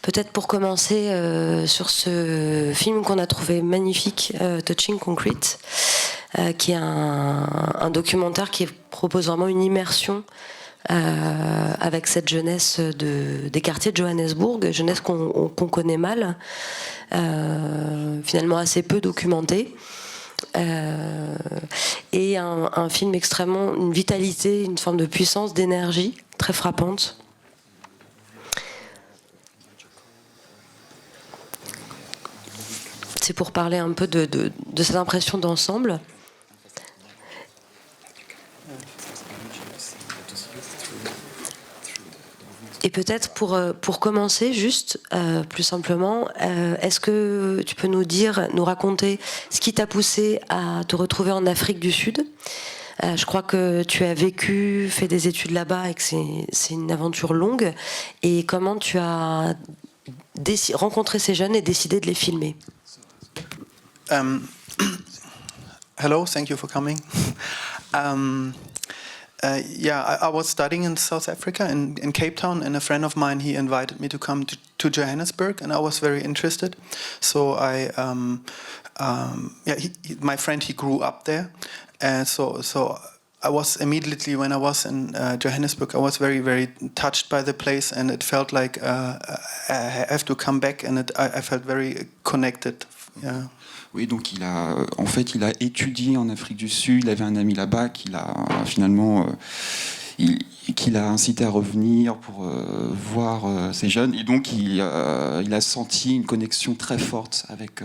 Peut-être pour commencer sur ce film qu'on a trouvé magnifique, Touching Concrete, qui est un documentaire qui propose vraiment une immersion avec cette jeunesse des quartiers de Johannesburg, jeunesse qu'on connaît mal, finalement assez peu documentée. Et un film extrêmement, une vitalité, une forme de puissance, d'énergie très frappante. C'est pour parler un peu de cette impression d'ensemble. Et peut-être pour commencer, juste, plus simplement, est-ce que tu peux nous raconter ce qui t'a poussé à te retrouver en Afrique du Sud ? Je crois que tu as fait des études là-bas et que c'est une aventure longue. Et comment tu as rencontré ces jeunes et décidé de les filmer ? Hello, thank you for coming. I was studying in South Africa, in Cape Town, and a friend of mine, he invited me to come to Johannesburg, and I was very interested. So my friend, he grew up there, and so I was immediately, when I was in Johannesburg, I was very, very touched by the place, and it felt like I have to come back, and I felt very connected. Yeah. Oui, donc il a étudié en Afrique du Sud, il avait un ami là-bas qui l'a finalement incité à revenir pour voir ces jeunes, et donc il a senti une connexion très forte avec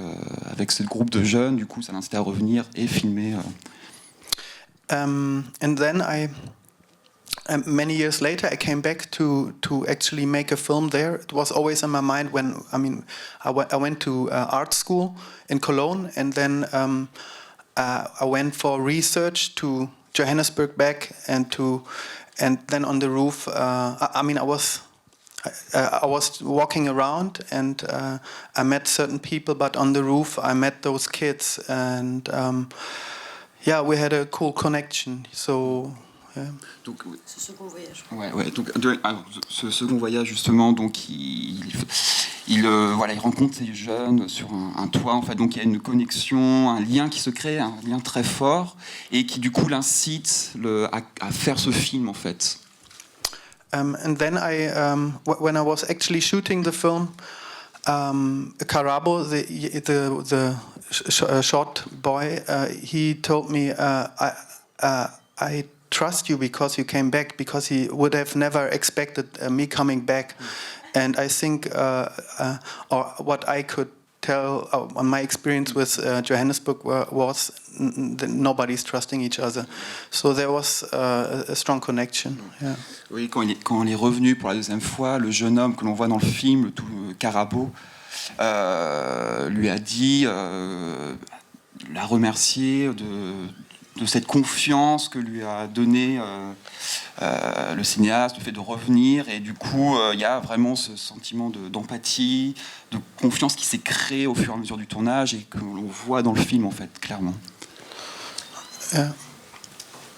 ce groupe de jeunes, du coup ça l'a incité à revenir et filmer. And then many years later, I came back to actually make a film there. It was always in my mind I went to art school in Cologne, and then I went for research to Johannesburg back, and then on the roof. I was walking around, and I met certain people, but on the roof I met those kids, and we had a cool connection. So. Yeah. Donc, ce second voyage. Ouais. Donc, ce second voyage, justement, donc il rencontre ces jeunes sur un toit, en fait. Donc il y a une connexion, un lien qui se crée, un lien très fort, et qui du coup l'incite à faire ce film, en fait. And then when I was actually shooting the film, Karabo, the short boy, he told me, I trust you because you came back, because he would have never expected me coming back. And I think or what I could tell on my experience with Johannesburg was that nobody's trusting each other. So there was a strong connection. Yeah. Oui, quand il est revenu pour la deuxième fois, le jeune homme que l'on voit dans le film, Karabo, lui a dit, l'a remercié de cette confiance que lui a donnée le cinéaste, le fait de revenir, et du coup il y a vraiment ce sentiment d'empathie, de confiance qui s'est créé au fur et à mesure du tournage et que l'on voit dans le film, en fait, clairement.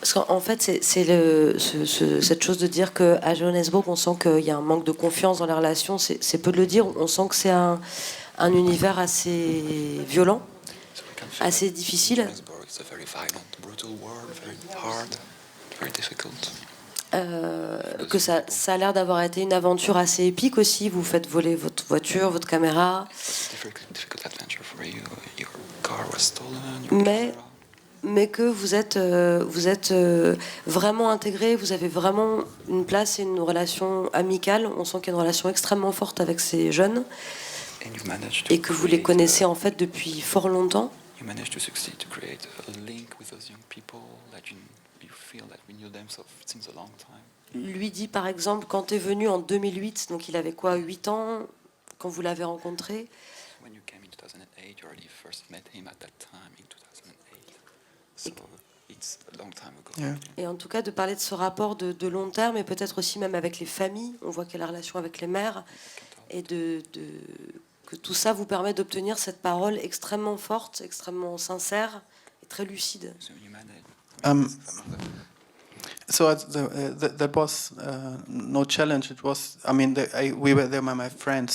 Parce qu'en fait c'est cette chose de dire qu'à Johannesburg on sent qu'il y a un manque de confiance dans les relations, c'est peu de le dire, on sent que c'est un univers assez violent, assez difficile. Que ça a l'air d'avoir été une aventure assez épique aussi. Vous faites voler votre voiture, votre caméra. Mais que vous êtes vraiment intégrés, vous avez vraiment une place et une relation amicale. On sent qu'il y a une relation extrêmement forte avec ces jeunes et que vous les connaissez en fait depuis fort longtemps. You managed to succeed to create a link with those young people that you feel that we knew them since a long time. Lui dit par exemple, quand tu es venu en 2008, donc il avait quoi, 8 ans quand vous l'avez rencontré? When you came in 2008, you already first met him at that time in 2008. So it's a long time ago. Yeah. Et en tout cas de parler de ce rapport de long terme, et peut-être aussi même avec les familles, on voit qu'il y a la relation avec les mères, et que tout ça vous permet d'obtenir cette parole extrêmement forte, extrêmement sincère et très lucide. That was no challenge. It was, I mean, we were there by my friend,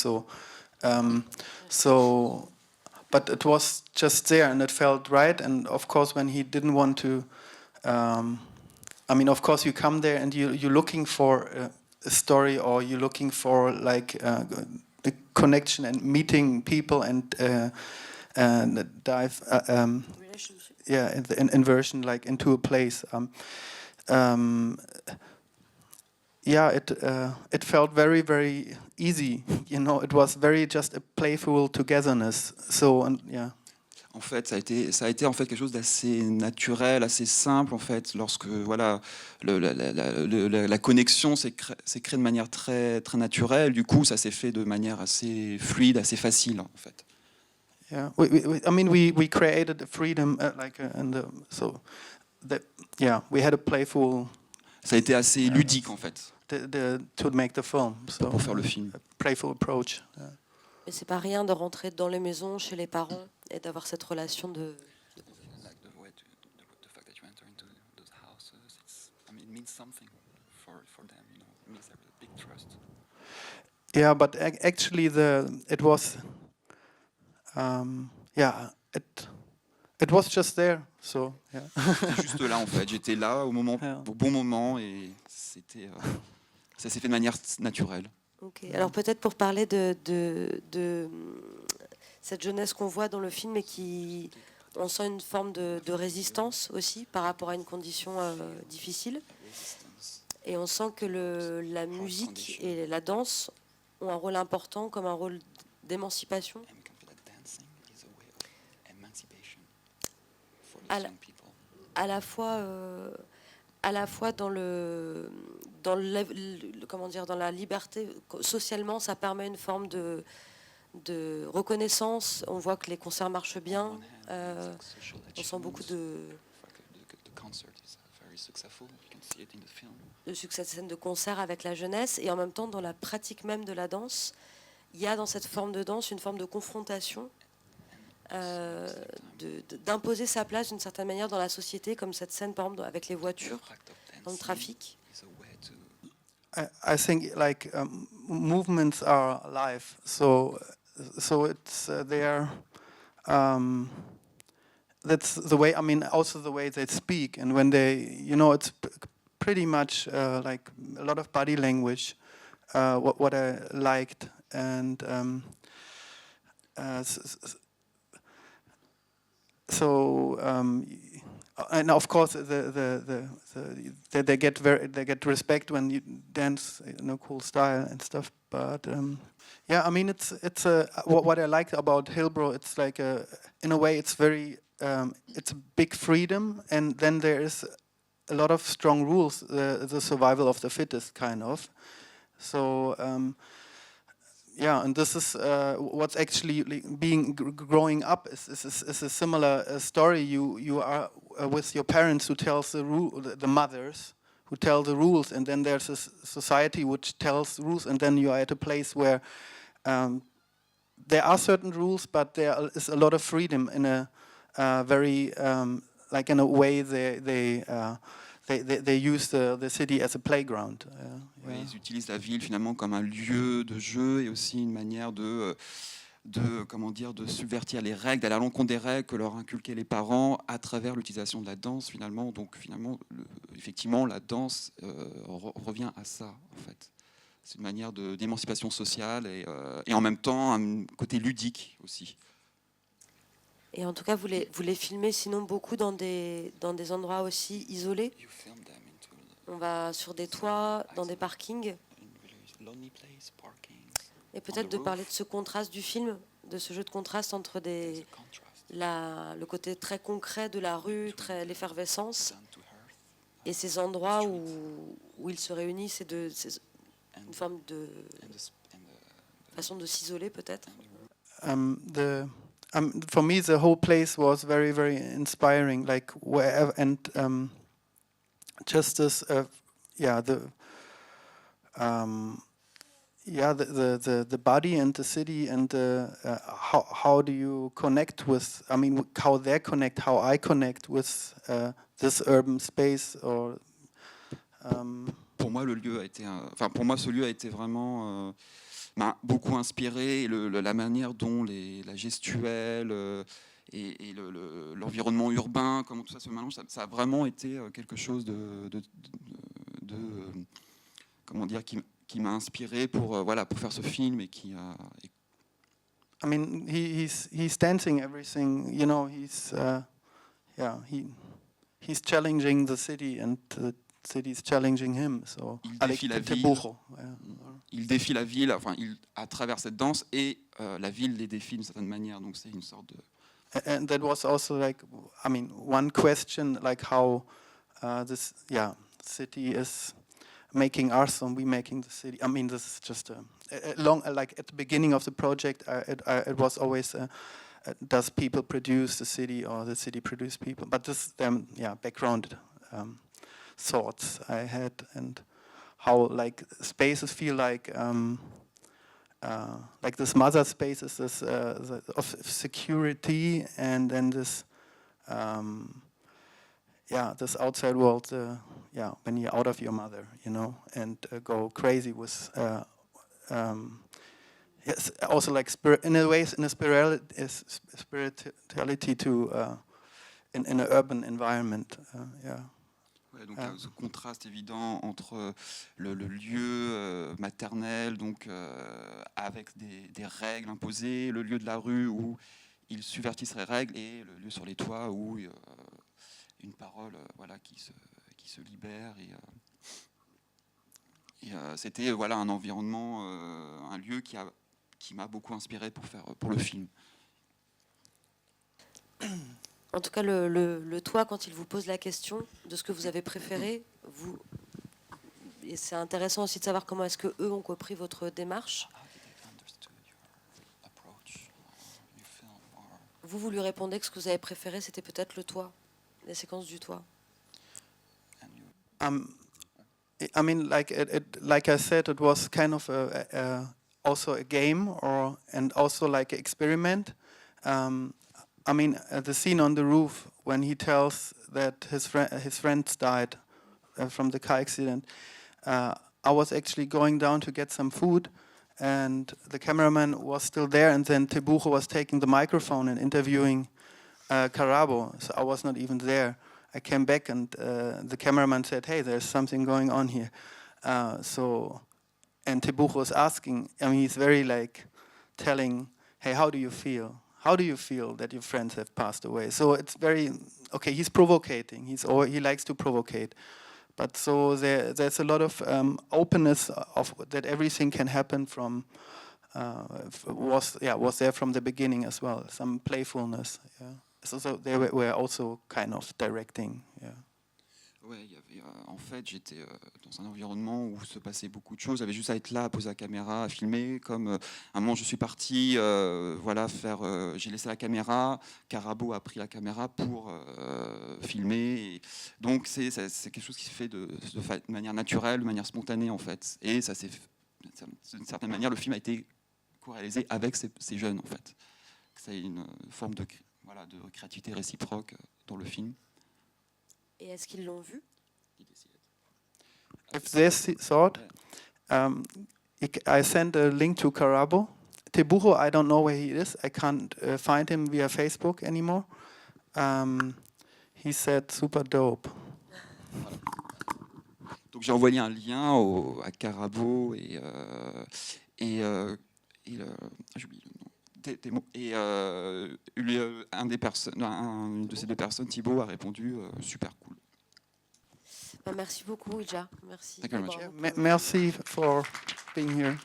but it was just there, and it felt right. And of course, when he didn't want to, I mean, of course, you come there and you're looking for a story, or you're looking for like the connection and meeting people and dive, inversion like into a place. It felt very, very easy. You know, it was very just a playful togetherness. En fait, ça a été en fait quelque chose d'assez naturel, assez simple en fait. Lorsque voilà, la connexion s'est créée de manière très très naturelle. Du coup, ça s'est fait de manière assez fluide, assez facile en fait. Yeah, we created freedom we had a playful. Ça a été assez ludique en fait. To make the film. Pour faire le film. A playful approach. Mais c'est pas rien de rentrer dans les maisons chez les parents et d'avoir cette relation de. Yeah, but actually, it was just there. So yeah. C'était juste là en fait. J'étais là au bon moment, et ça s'est fait de manière naturelle. Ok. Alors peut-être pour parler de cette jeunesse qu'on voit dans le film et qui, on sent une forme de résistance aussi par rapport à une condition difficile. Et on sent que la musique et la danse ont un rôle important, comme un rôle d'émancipation. À la fois dans la liberté, socialement, ça permet une forme de reconnaissance. On voit que les concerts marchent bien. On sent beaucoup de succès de scènes de concert avec la jeunesse. Et en même temps, dans la pratique même de la danse, il y a dans cette forme de danse une forme de confrontation, d'imposer sa place d'une certaine manière dans la société, comme cette scène par exemple avec les voitures dans le trafic. I think like movements are alive, so it's there. That's the way. I mean, also the way they speak, and when they, it's pretty much like a lot of body language. What I liked, and and of course they get respect when you dance in a cool style and stuff. But I mean it's what I like about Hillbrow. It's like in a way it's very it's a big freedom, and then there is a lot of strong rules. The survival of the fittest kind of. So. And this is what's actually growing up is a similar story. You are with your parents who tells the mothers who tell the rules, and then there's a society which tells rules, and then you are at a place where there are certain rules, but there is a lot of freedom in a very like in a way they use the city as a playground. Oui, ils utilisent la ville finalement comme un lieu de jeu et aussi une manière de subvertir les règles, d'aller à l'encontre des règles que leur inculquaient les parents à travers l'utilisation de la danse finalement. Donc finalement, effectivement, la danse revient à ça en fait. C'est une manière d'émancipation sociale et en même temps un côté ludique aussi. Et en tout cas, vous les filmez sinon beaucoup dans des endroits aussi isolés. On va sur des toits, dans des parkings. Et peut-être de parler de ce contraste du film, de ce jeu de contraste entre le côté très concret de la rue, l'effervescence, et ces endroits où ils se réunissent, et une forme de façon de s'isoler peut-être. For me, the whole place was very, very inspiring. Like wherever, and just this, the body and the city, and how do you connect with? I mean, how they connect, how I connect with this urban space, or Pour moi, le lieu a été, pour moi, ce lieu a été vraiment m'a beaucoup inspiré. Et la manière dont la gestuelle et l'environnement urbain, comment tout ça se mélange, ça a vraiment été quelque chose comment dire, qui m'a inspiré pour pour faire ce film et qui a. I mean, he's dancing everything. You know, he's challenging the city and the city is challenging him. So il défie la ville. Il défie la ville. Enfin, à travers cette danse et la ville les défie d'une certaine manière. Donc c'est une sorte de. And that was also like, I mean, one question, like how this city is making us and we making the city. I mean, this is just a long, like at the beginning of the project, it was always, does people produce the city or the city produce people? But this, background thoughts I had and how like spaces feel like this mother space is this of security, and then this this outside world, when you're out of your mother, you know, and go crazy with yes, also like in a way, in a spirituality to in an urban environment, Ouais, donc ce contraste évident entre le lieu maternel, donc avec des règles imposées, le lieu de la rue où il subvertit ces règles, et le lieu sur les toits où une parole qui se libère. Et c'était un environnement, un lieu qui m'a beaucoup inspiré pour le film. En tout cas, le toit, quand il vous pose la question de ce que vous avez préféré, et c'est intéressant aussi de savoir comment est-ce que eux ont compris votre démarche. Vous lui répondez que ce que vous avez préféré, c'était peut-être le toit, les séquences du toit. I mean, like I said, it was kind of also a game, and also like an experiment. I mean, the scene on the roof when he tells that his friends died from the car accident. I was actually going down to get some food, and the cameraman was still there, and then Tebujo was taking the microphone and interviewing Carabo. So I was not even there. I came back, and the cameraman said, "Hey, there's something going on here." And Tebujo was asking. I mean, he's very like telling, "Hey, how do you feel? How do you feel that your friends have passed away?" So it's very okay. He's provocating. He likes to provocate, but so there's a lot of openness of that everything can happen from was there from the beginning as well. Some playfulness. Yeah. So they were also kind of directing. Yeah. Ouais, en fait, j'étais dans un environnement où se passait beaucoup de choses. J'avais juste à être là, à poser la caméra, à filmer. Comme à un moment, je suis parti, j'ai laissé la caméra. Carabo a pris la caméra pour filmer. Et donc, c'est quelque chose qui se fait de manière naturelle, de manière spontanée, en fait. Et ça s'est, d'une certaine manière, le film a été co-réalisé avec ces jeunes, en fait. C'est une forme de créativité réciproque dans le film. Et est-ce qu'ils l'ont vu? If they saw it, I sent a link to Carabo. Tebujo, I don't know where he is. I can't find him via Facebook anymore. He said super dope. Voilà. Donc j'ai envoyé un lien à Carabo et j'ai oublié le nom. Et une de ces deux personnes, Thibaut, a répondu super cool. Merci beaucoup, Ija. Merci. Merci for being here.